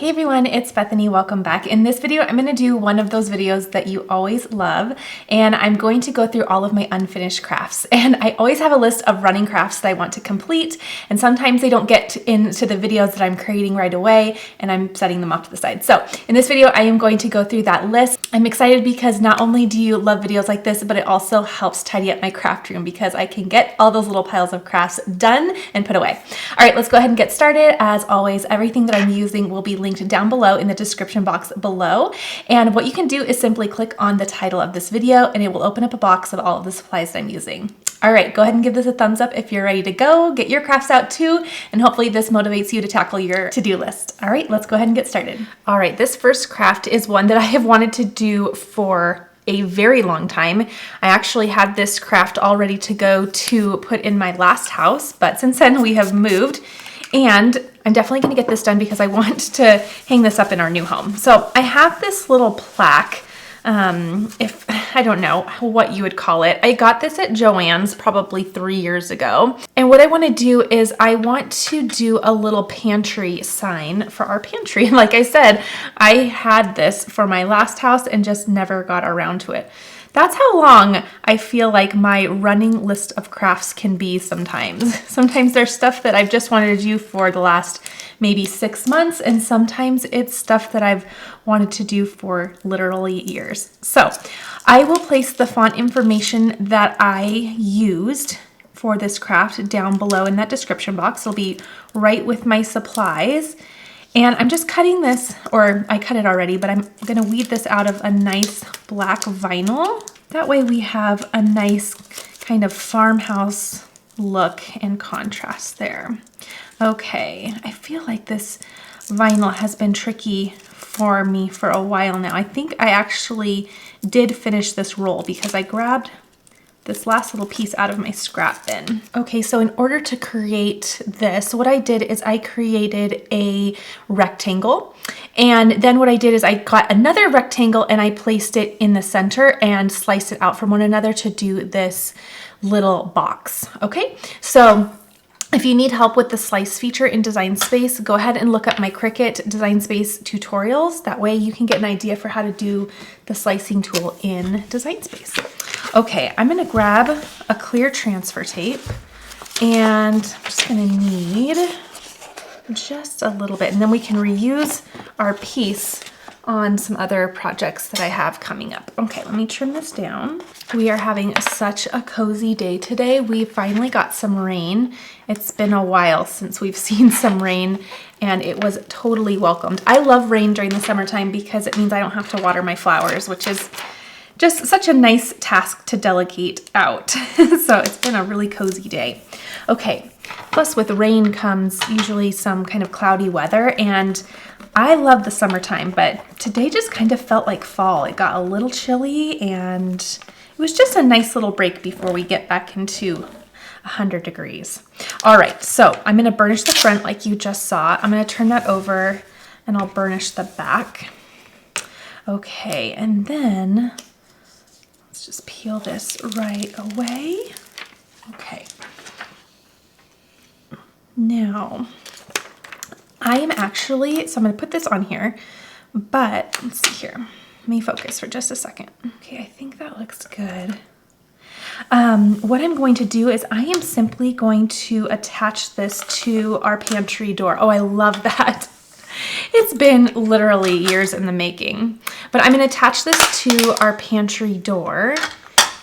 Hey everyone, it's Bethany. Welcome back. In this video, I'm going to do one of those videos that you always love, and I'm going to go through all of my unfinished crafts. And I always have a list of running crafts that I want to complete, and sometimes they don't get into the videos that I'm creating right away, and I'm setting them off to the side. So in this video, I am going to go through that list. I'm excited because not only do you love videos like this, but it also helps tidy up my craft room because I can get all those little piles of crafts done and put away. All right, let's go ahead and get started. As always, everything that I'm using will be linked down below in the description box below. And what you can do is simply click on the title of this video and it will open up a box of all of the supplies that I'm using. All right, go ahead and give this a thumbs up if you're ready to go. Get your crafts out too, and hopefully this motivates you to tackle your to-do list. All right, let's go ahead and get started. All right, this first craft is one that I have wanted to do for a very long time. I actually had this craft all ready to go to put in my last house, but since then we have moved, and I'm definitely going to get this done because I want to hang this up in our new home. So I have this little plaque, if I don't know what you would call it. I got this at Joann's probably 3 years ago. And what I want to do is I want to do a little pantry sign for our pantry. Like I said, I had this for my last house and just never got around to it. That's how long I feel like my running list of crafts can be sometimes. Sometimes there's stuff that I've just wanted to do for the last maybe 6 months, and sometimes it's stuff that I've wanted to do for literally years. So I will place the font information that I used for this craft down below in that description box. It'll be right with my supplies. And I'm just cutting this, or I cut it already, but I'm gonna weed this out of a nice black vinyl. That way we have a nice kind of farmhouse look and contrast there. Okay, I feel like this vinyl has been tricky for me for a while now. I think I actually did finish this roll because I grabbed this last little piece out of my scrap bin. Okay, so in order to create this, what I did is I created a rectangle. And then what I did is I got another rectangle and I placed it in the center and sliced it out from one another to do this little box. Okay, so if you need help with the slice feature in Design Space, go ahead and look up my Cricut Design Space tutorials. That way you can get an idea for how to do the slicing tool in Design Space. Okay, I'm gonna grab a clear transfer tape and I'm just gonna need just a little bit, and then we can reuse our piece on some other projects that I have coming up. Okay, let me trim this down. We are having such a cozy day today. We finally got some rain. It's been a while since we've seen some rain, and it was totally welcomed. I love rain during the summertime because it means I don't have to water my flowers, which is just such a nice task to delegate out. So it's been a really cozy day. Okay, plus with rain comes usually some kind of cloudy weather, and I love the summertime, but today just kind of felt like fall. It got a little chilly, and it was just a nice little break before we get back into 100 degrees. All right, so I'm gonna burnish the front like you just saw. I'm gonna turn that over and I'll burnish the back. Okay, and then let's just peel this right away. Okay. Now, I am actually, so I'm going to put this on here, but let's see here. Let me focus for just a second. Okay, I think that looks good. What I'm going to do is I am simply going to attach this to our pantry door. Oh, I love that. It's been literally years in the making, but I'm going to attach this to our pantry door,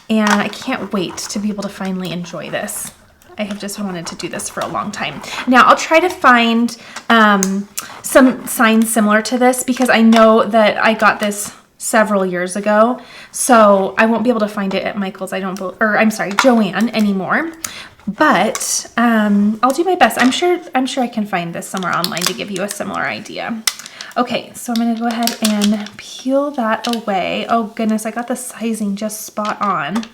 and I can't wait to be able to finally enjoy this. I have just wanted to do this for a long time. Now I'll try to find some signs similar to this because I know that I got this several years ago, so I won't be able to find it at Michael's, Joann anymore. But I'll do my best. I'm sure I can find this somewhere online to give you a similar idea. Okay, so I'm gonna go ahead and peel that away. Oh goodness, I got the sizing just spot on.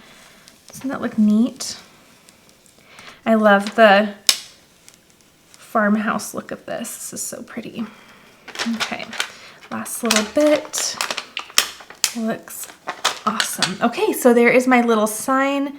Doesn't that look neat? I love the farmhouse look of this. This is so pretty. Okay, last little bit. Looks awesome. Okay, so there is my little sign.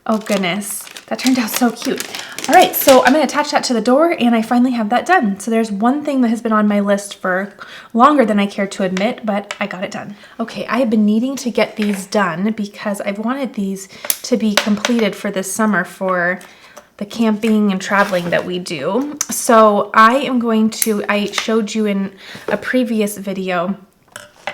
Oh goodness, that turned out so cute. All right, so I'm gonna attach that to the door and I finally have that done. So there's one thing that has been on my list for longer than I care to admit, but I got it done. Okay, I have been needing to get these done because I've wanted these to be completed for this summer for the camping and traveling that we do. So I showed you in a previous video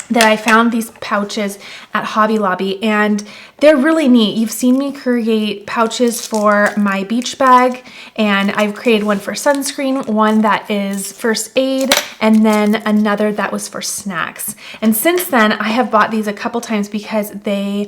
that I found these pouches at Hobby Lobby and they're really neat. You've seen me create pouches for my beach bag, and I've created one for sunscreen, one that is first aid, and then another that was for snacks. And since then I have bought these a couple times because they're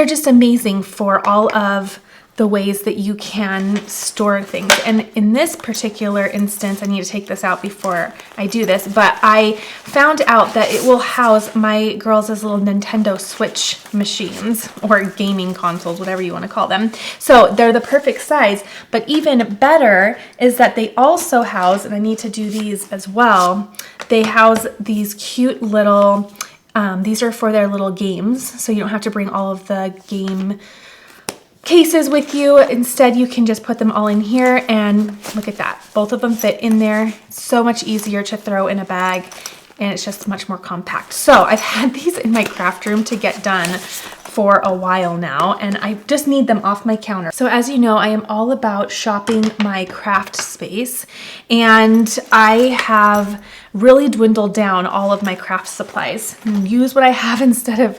just amazing for all of the ways that you can store things. And in this particular instance, I need to take this out before I do this, but I found out that it will house my girls' little Nintendo Switch machines or gaming consoles, whatever you want to call them. So they're the perfect size, but even better is that they also house, and I need to do these as well, they house these cute little, these are for their little games, so you don't have to bring all of the game cases with you. Instead, you can just put them all in here, and look at that. Both of them fit in there. So much easier to throw in a bag, and it's just much more compact. So I've had these in my craft room to get done for a while now, and I just need them off my counter. So as you know, I am all about shopping my craft space, and I have really dwindled down all of my craft supplies and use what I have instead of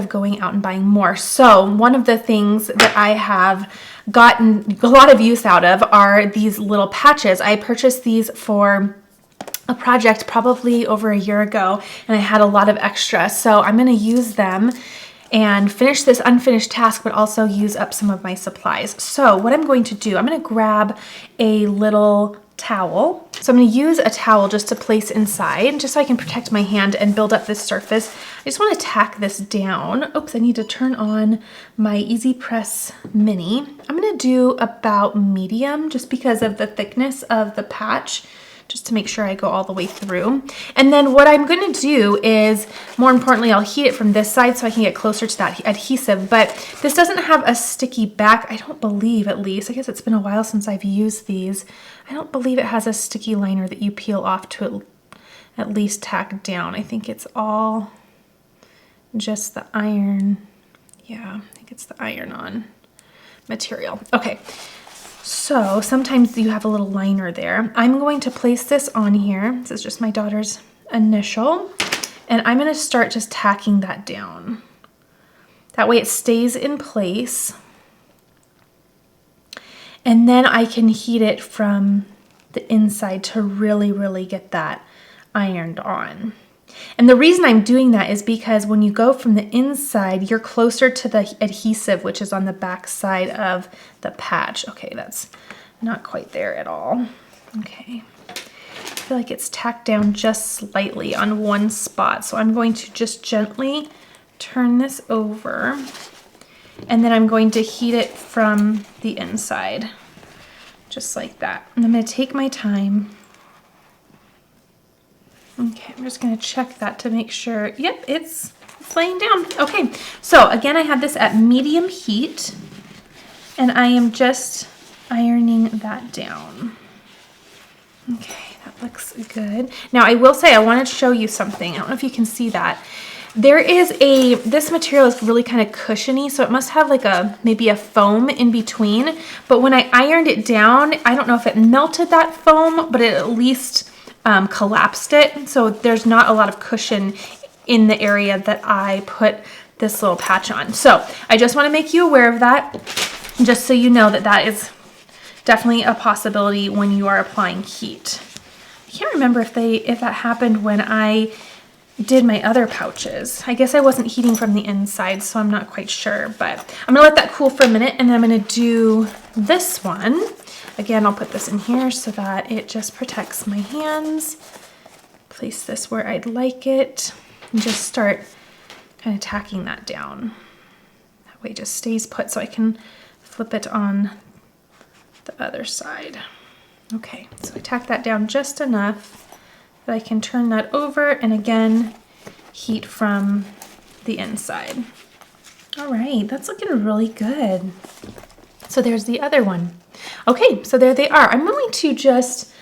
going out and buying more. So one of the things that I have gotten a lot of use out of are these little patches. I purchased these for a project probably over a year ago, and I had a lot of extra. So I'm going to use them and finish this unfinished task, but also use up some of my supplies. So what I'm going to do, I'm going to grab a little towel. So I'm going to use a towel just to place inside, just so I can protect my hand and build up this surface. I just want to tack this down. Oops, I need to turn on my Easy Press Mini. I'm going to do about medium just because of the thickness of the patch, just to make sure I go all the way through. And then what I'm going to do is, more importantly, I'll heat it from this side so I can get closer to that adhesive, but this doesn't have a sticky back, I don't believe, at least. I guess it's been a while since I've used these. I don't believe it has a sticky liner that you peel off to at least tack down. I think it's all just the iron. Yeah, I think it's the iron-on material. Okay. So sometimes you have a little liner there. I'm going to place this on here. This is just my daughter's initial. And I'm going to start just tacking that down. That way it stays in place. And then I can heat it from the inside to really, really get that ironed on. And the reason I'm doing that is because when you go from the inside, you're closer to the adhesive, which is on the back side of the patch. Okay, that's not quite there at all. Okay, I feel like it's tacked down just slightly on one spot. So I'm going to just gently turn this over, and then I'm going to heat it from the inside, just like that. And I'm going to take my time. Okay, I'm just going to check that to make sure. Yep, it's laying down. Okay, so again, I have this at medium heat, and I am just ironing that down. Okay, that looks good. Now, I will say I want to show you something. I don't know if you can see that. There is this material is really kind of cushiony, so it must have like maybe a foam in between. But when I ironed it down, I don't know if it melted that foam, but it at least collapsed it. So there's not a lot of cushion in the area that I put this little patch on. So I just want to make you aware of that, just so you know that that is definitely a possibility when you are applying heat. I can't remember if that happened when I did my other pouches. I guess I wasn't heating from the inside, so I'm not quite sure, but I'm gonna let that cool for a minute, and then I'm gonna do this one. Again, I'll put this in here so that it just protects my hands. Place this where I'd like it, and just start kind of tacking that down. That way it just stays put so I can flip it on the other side. Okay, so I tack that down just enough that I can turn that over and again heat from the inside. All right, that's looking really good. So there's the other one. Okay, so there they are. I'm going to just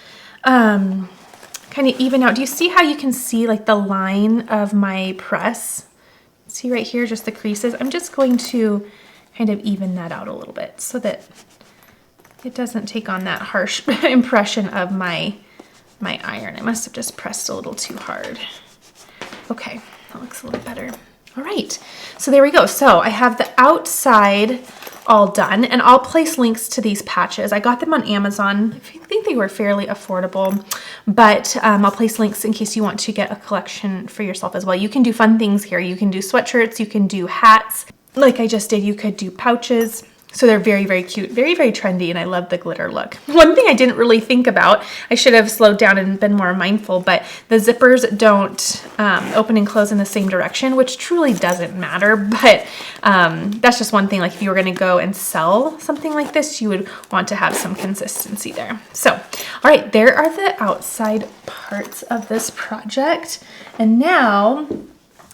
kind of even out. Do you see how you can see like the line of my press? See right here, just the creases? I'm just going to kind of even that out a little bit so that it doesn't take on that harsh impression of my iron. I must have just pressed a little too hard. Okay, that looks a little better. All right, so there we go. So I have the outside all done, and I'll place links to these patches. I got them on Amazon. I think they were fairly affordable, but I'll place links in case you want to get a collection for yourself as well. You can do fun things here. You can do sweatshirts, you can do hats. Like I just did, you could do pouches. So they're very, very cute, very, very trendy, and I love the glitter look. One thing I didn't really think about, I should have slowed down and been more mindful, but the zippers don't open and close in the same direction, which truly doesn't matter, but that's just one thing. Like if you were gonna go and sell something like this, you would want to have some consistency there. So, all right, there are the outside parts of this project. And now,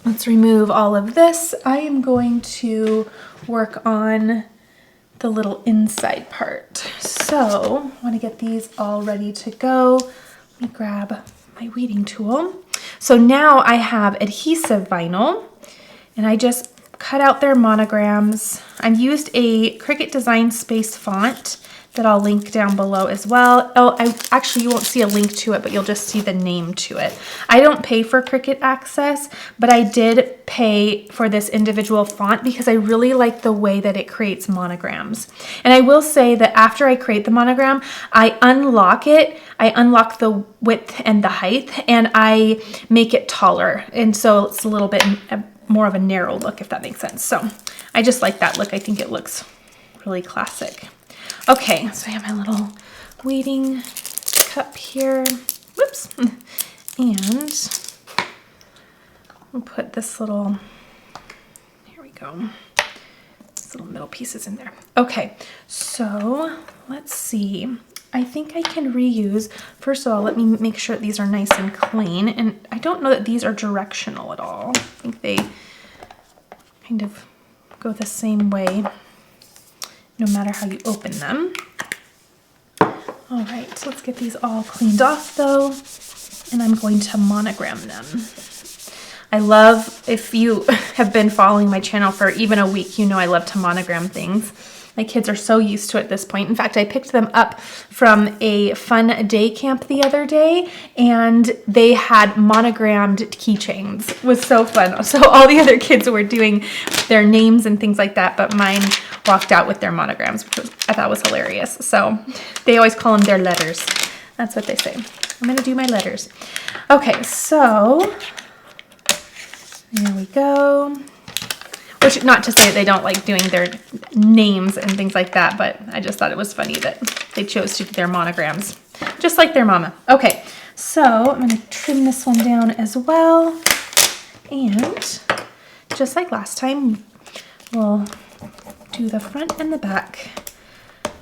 let's remove all of this. I am going to work on the little inside part. So I want to get these all ready to go. Let me grab my weeding tool. So now I have adhesive vinyl, and I just cut out their monograms. I've used a Cricut Design Space font that I'll link down below as well. Oh, actually you won't see a link to it, but you'll just see the name to it. I don't pay for Cricut Access, but I did pay for this individual font because I really like the way that it creates monograms. And I will say that after I create the monogram, I unlock it. I unlock the width and the height, and I make it taller. And so it's a little bit more of a narrow look, if that makes sense. So I just like that look. I think it looks really classic. Okay, so I have my little weeding cup here. Whoops. And we'll put this little, here we go, these little middle pieces in there. Okay, so let's see. I think I can reuse, first of all, let me make sure that these are nice and clean. And I don't know that these are directional at all. I think they kind of go the same way no matter how you open them. All right, so let's get these all cleaned off though, and I'm going to monogram them. I love, if you have been following my channel for even a week, you know I love to monogram things. My kids are so used to it at this point. In fact, I picked them up from a fun day camp the other day, and they had monogrammed keychains. It was so fun. So all the other kids were doing their names and things like that, but mine walked out with their monograms, which I thought was hilarious. So they always call them their letters. That's what they say. I'm gonna do my letters. Okay, so there we go. Which, not to say they don't like doing their names and things like that, but I just thought it was funny that they chose to do their monograms, just like their mama. Okay, so I'm gonna trim this one down as well. And just like last time, we'll do the front and the back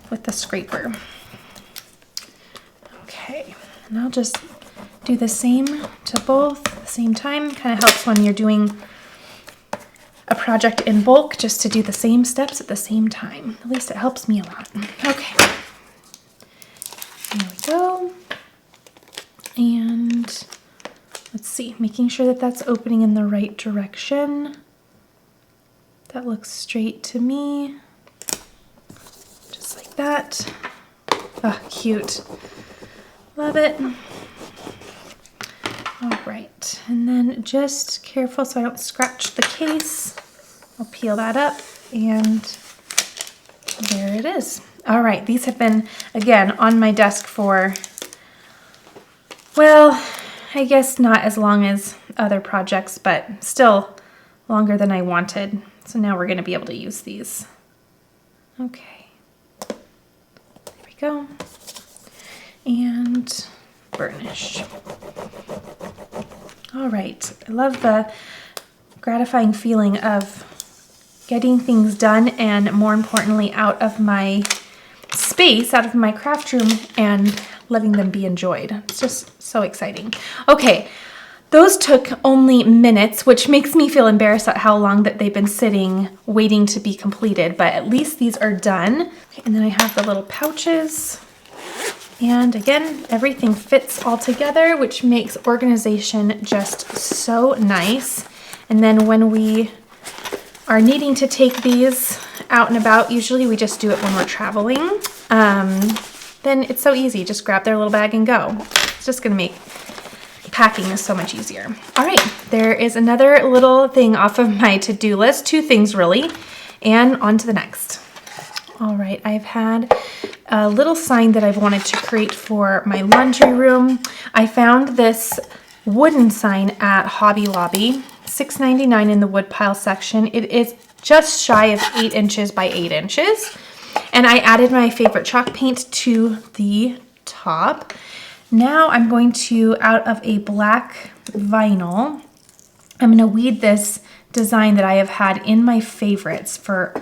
with the scraper. Okay, and I'll just do the same to both at the same time. Kind of helps when you're doing a project in bulk, just to do the same steps at the same time. At least it helps me a lot. Okay, there we go. And let's see, making sure that that's opening in the right direction. That looks straight to me. Just like that. Oh, cute. Love it. All right, and then just careful so I don't scratch the case. I'll peel that up, and there it is. All right, these have been, again, on my desk for, well, I guess not as long as other projects, but still longer than I wanted. So now we're gonna be able to use these. Okay, there we go. And burnish. All right, I love the gratifying feeling of getting things done, and more importantly, out of my space, out of my craft room, and letting them be enjoyed. It's just so exciting. Okay, Those took only minutes, which makes me feel embarrassed at how long that they've been sitting waiting to be completed, but at least these are done. Okay, and then I have the little pouches. And again, everything fits all together, which makes organization just so nice. And then when we are needing to take these out and about, usually we just do it when we're traveling. Then it's so easy, just grab their little bag and go. It's just gonna make packing is so much easier. All right, there is another little thing off of my to-do list, 2 things really, and on to the next. All right, I've had a little sign that I've wanted to create for my laundry room. I found this wooden sign at Hobby Lobby, $6.99 in the wood pile section. It is just shy of 8 inches by 8 inches. And I added my favorite chalk paint to the top. Now I'm going to, out of a black vinyl, I'm gonna weed this design that I have had in my favorites for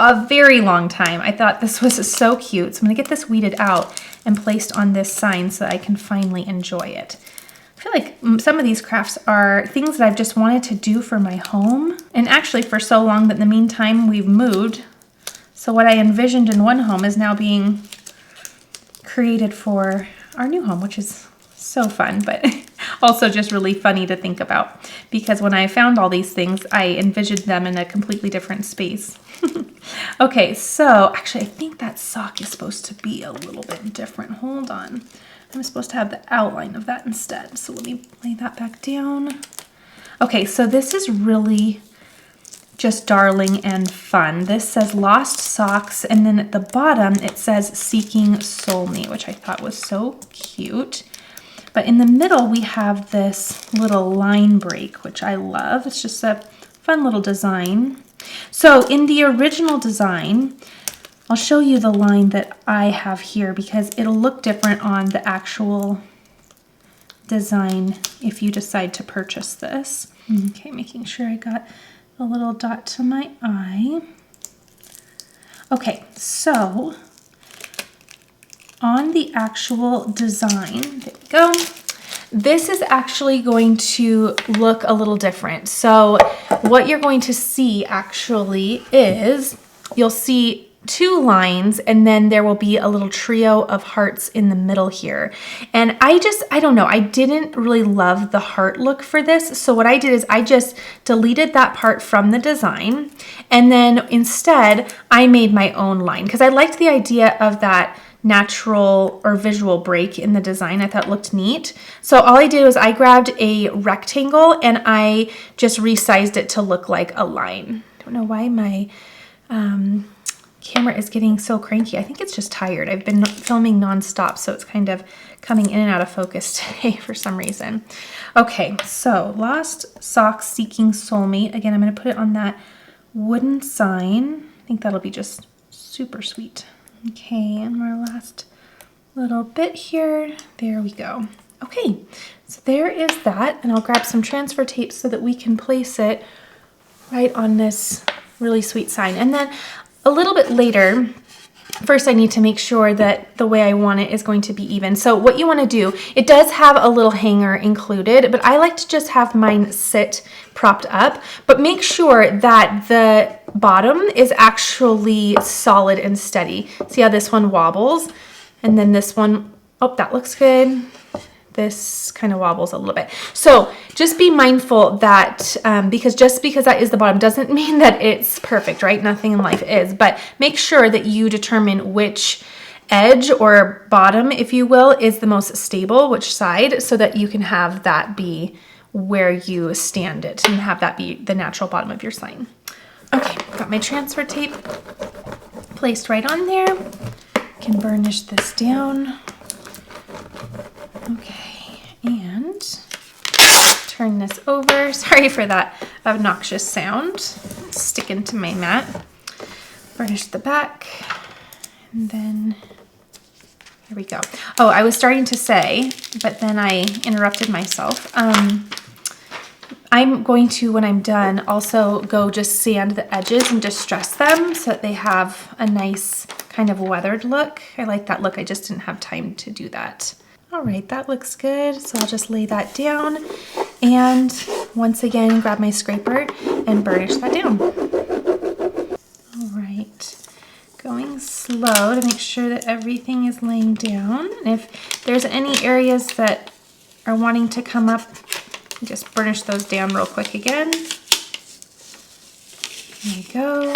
a very long time. I thought this was so cute. So I'm gonna get this weeded out and placed on this sign so that I can finally enjoy it. I feel like some of these crafts are things that I've just wanted to do for my home. And actually for so long that in the meantime we've moved. So what I envisioned in one home is now being created for our new home, which is so fun, but also just really funny to think about because when I found all these things, I envisioned them in a completely different space. Okay, so actually I think that sock is supposed to be a little bit different. Hold on. I'm supposed to have the outline of that instead. So let me lay that back down. Okay, so this is really just darling and fun. This says Lost Socks, and then at the bottom it says Seeking Soulmate, which I thought was so cute. But in the middle we have this little line break, which I love. It's just a fun little design. So in the original design, I'll show you the line that I have here because it'll look different on the actual design if you decide to purchase this. Okay, making sure I got a little dot to my eye. Okay, so on the actual design, there we go. This is actually going to look a little different. So what you're going to see actually is you'll see 2 lines and then there will be a little trio of hearts in the middle here. And I don't know, I didn't really love the heart look for this. So what I did is I just deleted that part from the design. And then instead I made my own line because I liked the idea of that natural or visual break in the design. I thought it looked neat. So all I did was I grabbed a rectangle and I just resized it to look like a line. I don't know why my camera is getting so cranky. I think it's just tired. I've been filming nonstop, so it's kind of coming in and out of focus today for some reason. Okay, so Lost Socks Seeking Soulmate. Again, I'm going to put it on that wooden sign. I think that'll be just super sweet. Okay, and our last little bit here. There we go. Okay, so there is that, and I'll grab some transfer tape so that we can place it right on this really sweet sign. And then a little bit later, first I need to make sure that the way I want it is going to be even. So what you want to do, it does have a little hanger included, but I like to just have mine sit propped up, but make sure that the bottom is actually solid and steady. See how this one wobbles? And then this one, oh, that looks good. This kind of wobbles a little bit. So just be mindful that because that is the bottom doesn't mean that it's perfect, right? Nothing in life is, but make sure that you determine which edge or bottom, if you will, is the most stable, which side, so that you can have that be where you stand it and have that be the natural bottom of your sign. Okay, got my transfer tape placed right on there. Can burnish this down. Okay, and turn this over. Sorry for that obnoxious sound. Sticking to my mat. Burnish the back, and then here we go. Oh, I was starting to say, but then I interrupted myself. I'm going to, when I'm done, also go just sand the edges and distress them so that they have a nice kind of weathered look. I like that look. I just didn't have time to do that. All right, that looks good. So I'll just lay that down. And once again, grab my scraper and burnish that down. All right, going slow to make sure that everything is laying down. And if there's any areas that are wanting to come up, just burnish those down real quick again. There we go.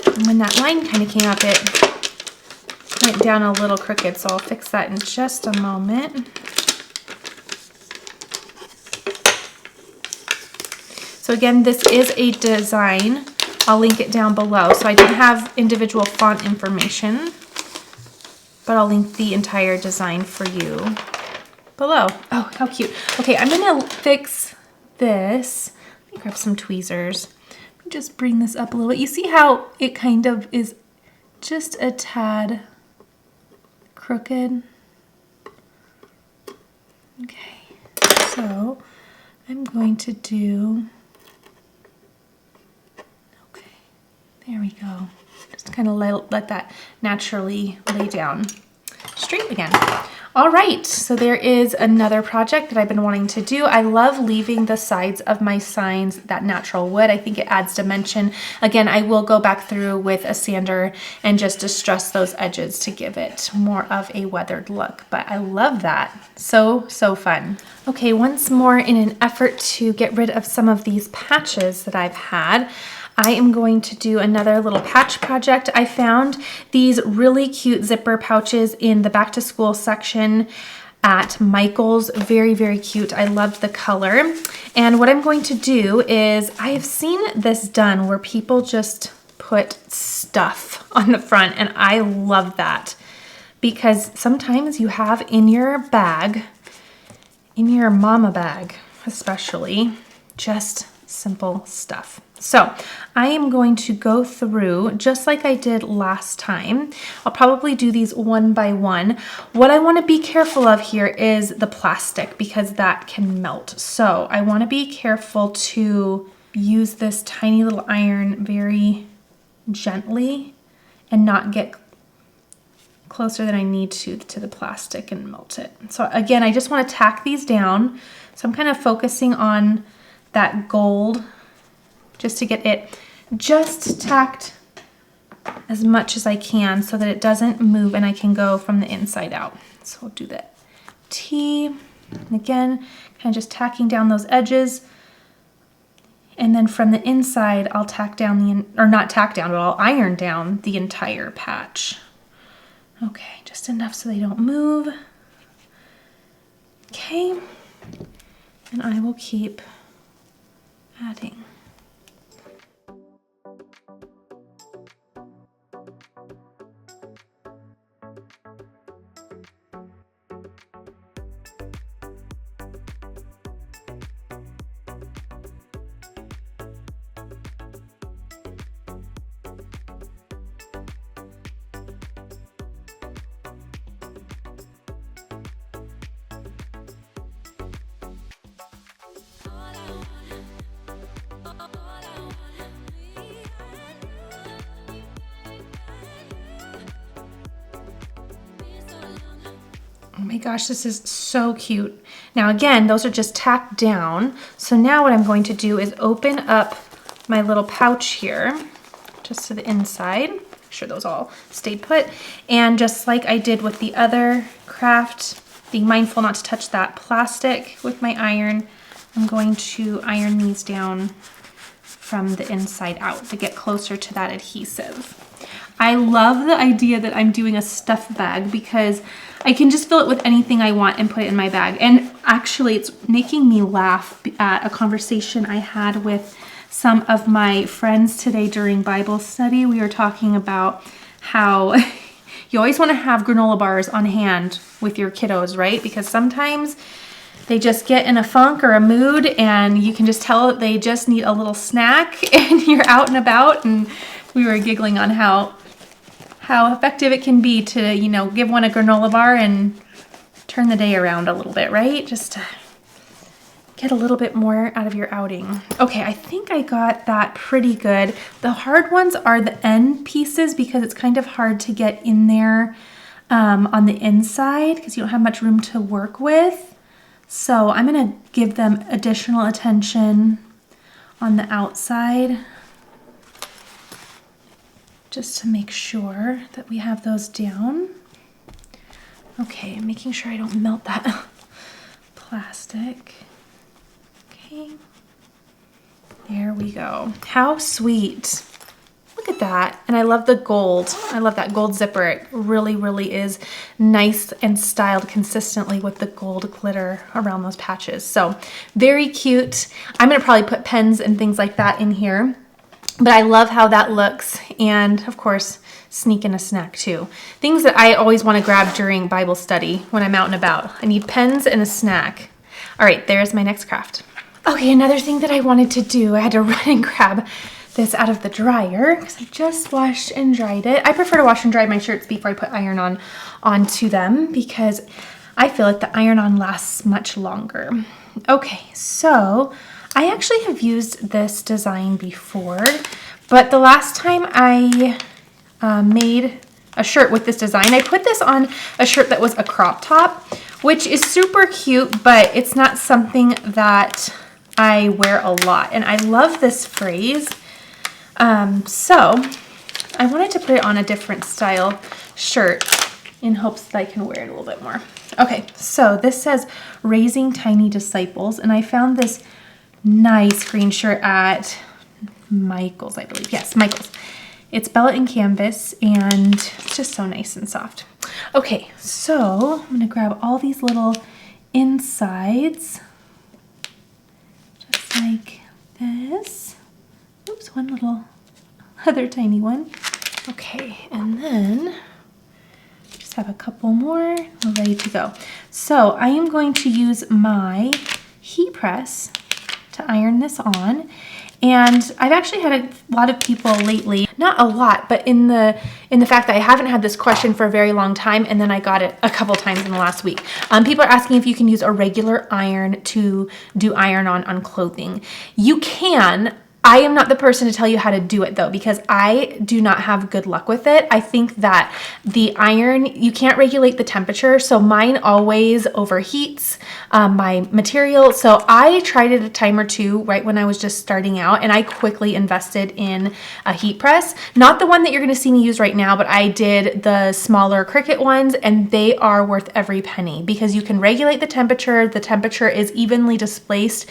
And when that line kind of came up, it went down a little crooked, so I'll fix that in just a moment. So again, this is a design. I'll link it down below. So I don't have individual font information, but I'll link the entire design for you below. Oh, how cute. Okay, I'm gonna fix this. Let me grab some tweezers. Let me just bring this up a little bit. You see how it kind of is just a tad crooked? Okay, so I'm going to do, okay, there we go. Just kind of let that naturally lay down straight again. All right, so there is another project that I've been wanting to do. I love leaving the sides of my signs that natural wood. I think it adds dimension. Again, I will go back through with a sander and just distress those edges to give it more of a weathered look, but I love that. So fun. Okay, once more, in an effort to get rid of some of these patches that I've had, I am going to do another little patch project. I found these really cute zipper pouches in the back to school section at Michael's. Very, very cute. I loved the color. And what I'm going to do is, I have seen this done where people just put stuff on the front, and I love that because sometimes you have in your bag, in your mama bag especially, just simple stuff. So I am going to go through just like I did last time. I'll probably do these one by one. What I want to be careful of here is the plastic because that can melt. So I want to be careful to use this tiny little iron very gently and not get closer than I need to the plastic and melt it. So again, I just want to tack these down. So I'm kind of focusing on that gold just to get it just tacked as much as I can so that it doesn't move and I can go from the inside out. So I'll do that T, and again, kind of just tacking down those edges. And then from the inside, I'll tack down or not tack down, but I'll iron down the entire patch. Okay, just enough so they don't move. Okay, and I will keep adding. Oh my gosh, this is so cute. Now again, those are just tacked down. So now what I'm going to do is open up my little pouch here, just to the inside. Make sure those all stayed put. And just like I did with the other craft, being mindful not to touch that plastic with my iron, I'm going to iron these down from the inside out to get closer to that adhesive. I love the idea that I'm doing a stuff bag because I can just fill it with anything I want and put it in my bag. And actually, it's making me laugh at a conversation I had with some of my friends today during Bible study. We were talking about how you always want to have granola bars on hand with your kiddos, right? Because sometimes they just get in a funk or a mood and you can just tell that they just need a little snack and you're out and about. And we were giggling on how effective it can be to, you know, give one a granola bar and turn the day around a little bit, right? Just to get a little bit more out of your outing. Okay, I think I got that pretty good. The hard ones are the end pieces because it's kind of hard to get in there on the inside because you don't have much room to work with. So I'm gonna give them additional attention on the outside just to make sure that we have those down. Okay, making sure I don't melt that plastic. Okay, there we go. How sweet. Look at that. And I love the gold. I love that gold zipper. It really, really is nice and styled consistently with the gold glitter around those patches. So very cute. I'm gonna probably put pens and things like that in here, but I love how that looks. And of course, sneak in a snack too. Things that I always want to grab during Bible study when I'm out and about. I need pens and a snack. All right, there's my next craft. Okay, another thing that I wanted to do, I had to run and grab this out of the dryer because I just washed and dried it. I prefer to wash and dry my shirts before I put iron on onto them because I feel like the iron on lasts much longer. Okay, so I actually have used this design before, but the last time I made a shirt with this design, I put this on a shirt that was a crop top, which is super cute, but it's not something that I wear a lot. And I love this phrase. So I wanted to put it on a different style shirt in hopes that I can wear it a little bit more. Okay, so this says Raising Tiny Disciples, and I found this nice green shirt at Michael's, I believe. Yes, Michael's. It's Bella and Canvas, and it's just so nice and soft. Okay, so I'm gonna grab all these little insides, just like this. Oops, one little other tiny one. Okay, and then just have a couple more. We're ready to go. So I am going to use my heat press to iron this on. And I've actually had a lot of people lately, not a lot, but in the fact that I haven't had this question for a very long time, and then I got it a couple times in the last week. People are asking if you can use a regular iron to do iron on clothing. You can. I am not the person to tell you how to do it though, because I do not have good luck with it. I think that the iron, you can't regulate the temperature. So mine always overheats my material. So I tried it a time or two right when I was just starting out, and I quickly invested in a heat press. Not the one that you're gonna see me use right now, but I did the smaller Cricut ones, and they are worth every penny because you can regulate the temperature. The temperature is evenly displaced.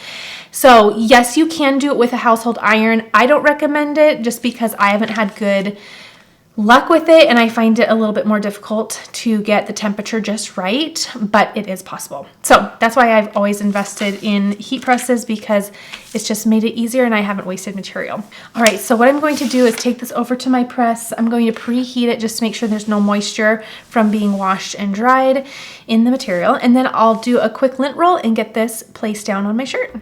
So yes, you can do it with a household iron. I don't recommend it just because I haven't had good luck with it, and I find it a little bit more difficult to get the temperature just right, but it is possible. So that's why I've always invested in heat presses, because it's just made it easier and I haven't wasted material. All right, so what I'm going to do is take this over to my press. I'm going to preheat it just to make sure there's no moisture from being washed and dried in the material, and then I'll do a quick lint roll and get this placed down on my shirt.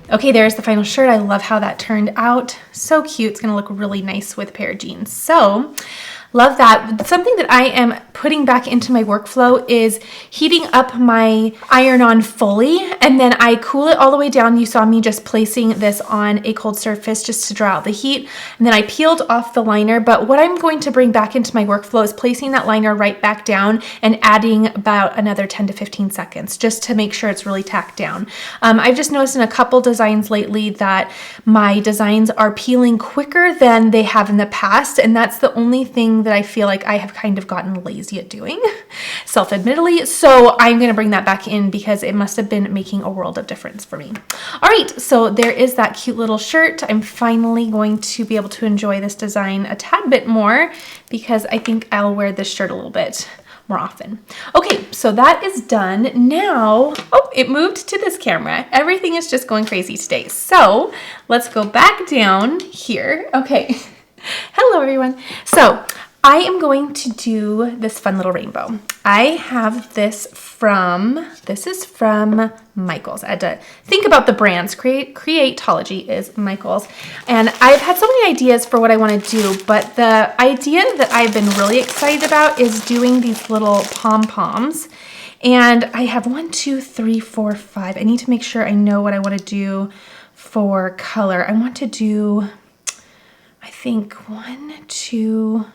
Okay, there's the final shirt. I love how that turned out. So cute. It's gonna look really nice with a pair of jeans. So, love that. Something that I am putting back into my workflow is heating up my iron-on fully, and then I cool it all the way down. You saw me just placing this on a cold surface just to draw out the heat, and then I peeled off the liner. But what I'm going to bring back into my workflow is placing that liner right back down and adding about another 10 to 15 seconds just to make sure it's really tacked down. I've just noticed in a couple designs lately that my designs are peeling quicker than they have in the past, and that's the only thing that I feel like I have kind of gotten lazy at doing, self-admittedly. So I'm going to bring that back in because it must have been making a world of difference for me. All right, so there is that cute little shirt. I'm finally going to be able to enjoy this design a tad bit more because I think I'll wear this shirt a little bit more often. Okay, so that is done. Now, oh, it moved to this camera. Everything is just going crazy today. So let's go back down here. Okay, hello everyone. So I am going to do this fun little rainbow. I have this is from Michaels. I had to think about the brands. Creatology is Michaels. And I've had so many ideas for what I want to do, but the idea that I've been really excited about is doing these little pom-poms. And I have 1, 2, 3, 4, 5. I need to make sure I know what I want to do for color. I want to do, I think 1, 2,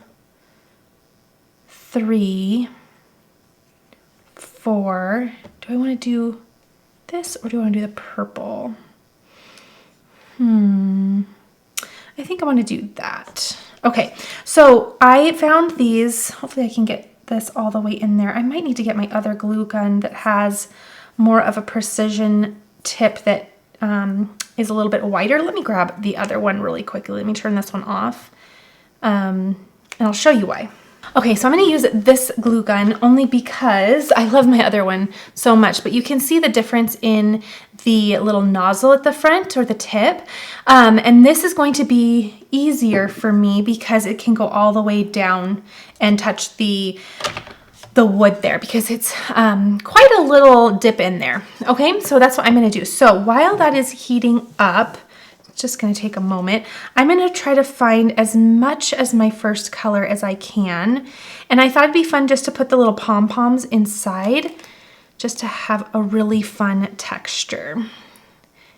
3, 4. Do I want to do this or do I want to do the purple? I think I want to do that. Okay, so I found these. Hopefully I can get this all the way in there. I might need to get my other glue gun that has more of a precision tip that is a little bit wider. Let me grab the other one really quickly. Let me turn this one off and I'll show you why. Okay, so I'm going to use this glue gun only because I love my other one so much, but you can see the difference in the little nozzle at the front or the tip. And this is going to be easier for me because it can go all the way down and touch the wood there because it's quite a little dip in there. Okay, so that's what I'm going to do. So while that is heating up, just going to take a moment. I'm going to try to find as much as my first color as I can. And I thought it'd be fun just to put the little pom-poms inside just to have a really fun texture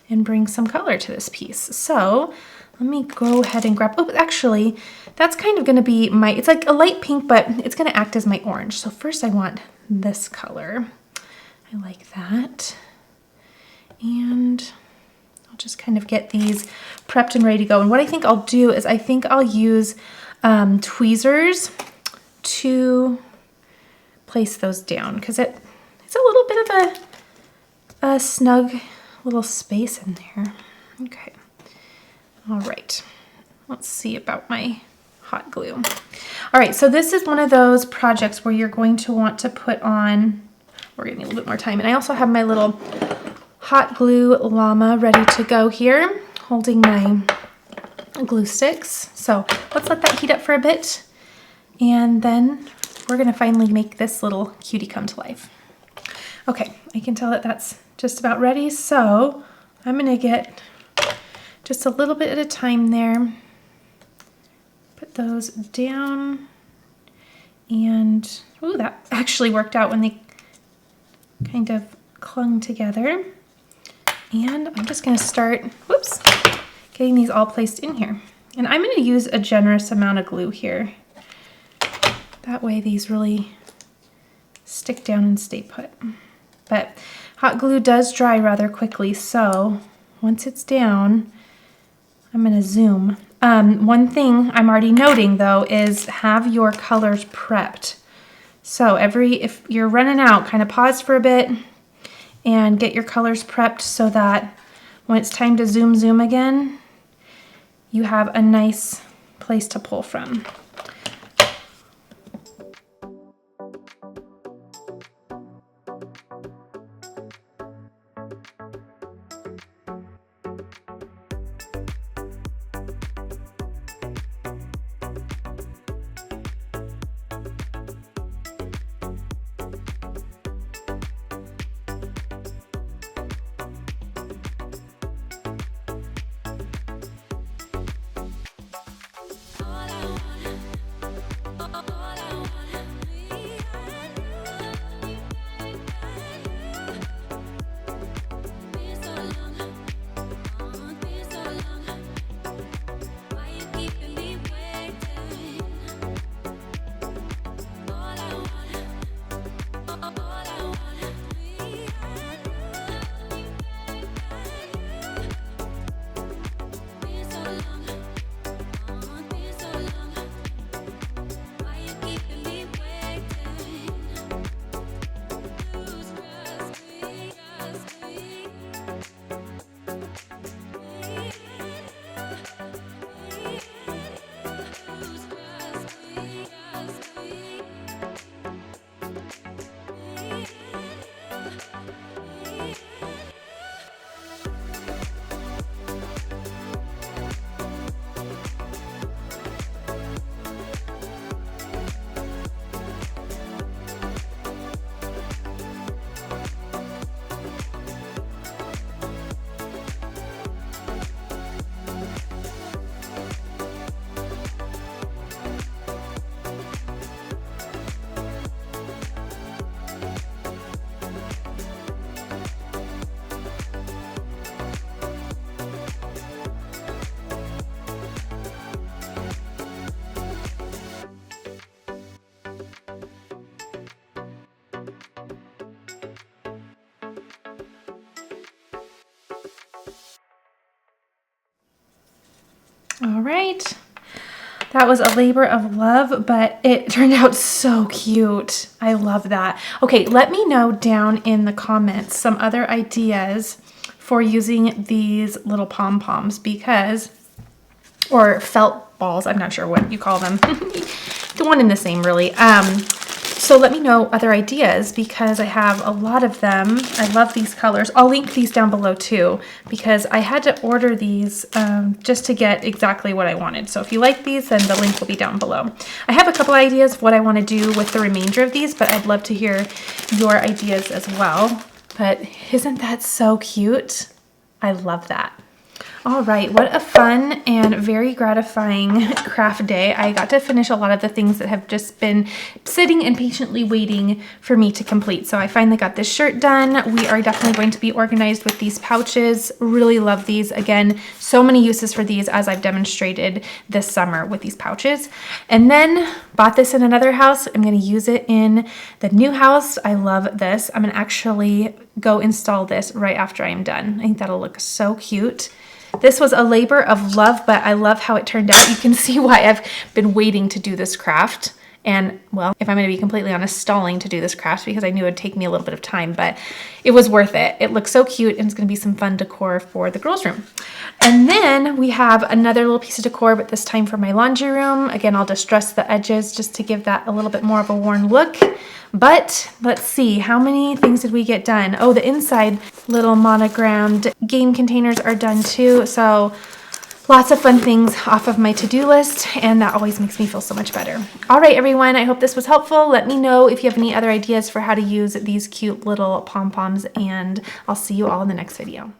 and bring some color to this piece. So let me go ahead and grab, oh, actually, that's kind of going to be my, it's like a light pink, but it's going to act as my orange. So first I want this color. I like that. And I'll just kind of get these prepped and ready to go. And what I think I'll do is I think I'll use tweezers to place those down because it's a little bit of a snug little space in there. Okay. All right. Let's see about my hot glue. All right. So this is one of those projects where you're going to want to put on, we're going to need a little bit more time. And I also have my little hot glue llama ready to go here, holding my glue sticks. So let's let that heat up for a bit. And then we're gonna finally make this little cutie come to life. Okay, I can tell that that's just about ready. So I'm gonna get just a little bit at a time there. Put those down. And, ooh, that actually worked out when they kind of clung together. And I'm just going to start, whoops, getting these all placed in here. And I'm going to use a generous amount of glue here. That way these really stick down and stay put. But hot glue does dry rather quickly, so once it's down, I'm going to zoom. One thing I'm already noting though is have your colors prepped. So if you're running out, kind of pause for a bit and get your colors prepped so that when it's time to zoom again, you have a nice place to pull from. All I want All right. That was a labor of love, but it turned out so cute. I love that. Okay, let me know down in the comments some other ideas for using these little pom-poms or felt balls, I'm not sure what you call them. The one and the same, really. So let me know other ideas because I have a lot of them. I love these colors. I'll link these down below too because I had to order these just to get exactly what I wanted. So if you like these, then the link will be down below. I have a couple ideas of what I want to do with the remainder of these, but I'd love to hear your ideas as well. But isn't that so cute? I love that. All right, what a fun and very gratifying craft day. I got to finish a lot of the things that have just been sitting and patiently waiting for me to complete. So I finally got this shirt done. We are definitely going to be organized with these pouches. Really love these. Again, so many uses for these as I've demonstrated this summer with these pouches. And then bought this in another house. I'm gonna use it in the new house. I love this. I'm gonna actually go install this right after I am done. I think that'll look so cute. This was a labor of love, but I love how it turned out. You can see why I've been waiting to do this craft. And well, if I'm gonna be completely honest, stalling to do this craft because I knew it would take me a little bit of time, but it was worth it. It looks so cute and it's gonna be some fun decor for the girls' room. And then we have another little piece of decor, but this time for my laundry room. Again, I'll distress the edges just to give that a little bit more of a worn look. But let's see, how many things did we get done? Oh, the inside little monogrammed game containers are done too. So lots of fun things off of my to-do list, and that always makes me feel so much better. All right, everyone, I hope this was helpful. Let me know if you have any other ideas for how to use these cute little pom-poms, and I'll see you all in the next video.